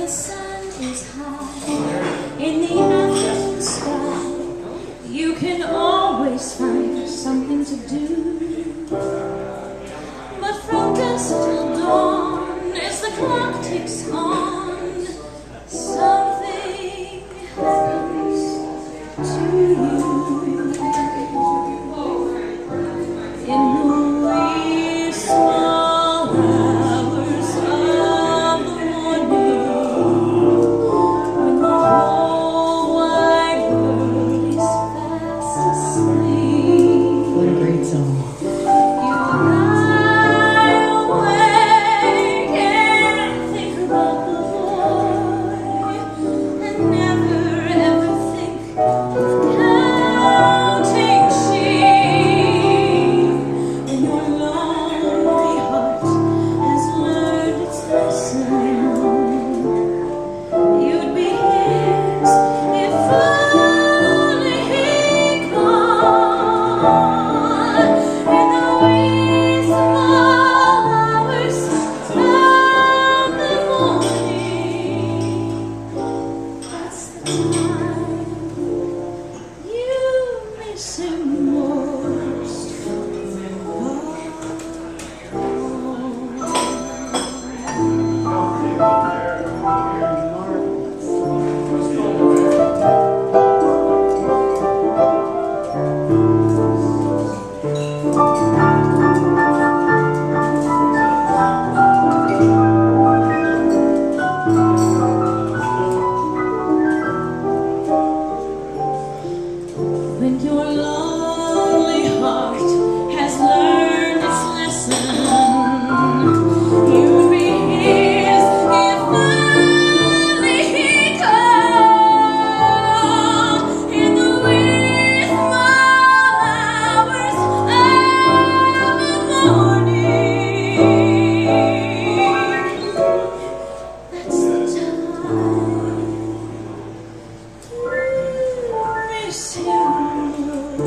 the sun is high in the afternoon sky, you can always find something to do. But from dusk till dawn, as the clock ticks on, something happens to you. In the wee small hours of the morning, when the whole wide world is fast asleep. What a great song. You lie awake and think about the boy, and never ever think of counting sheep. And your lonely heart has learned its lesson. You'd be his if only he'd gone. In the wee small hours of the morning, that's the time you miss him most of all. When your lonely heart has learned its lesson, you'd be his if only he'd come. In the wee small hours of the morning, that's the time miss him most.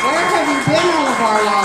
Where have you been all of our lives?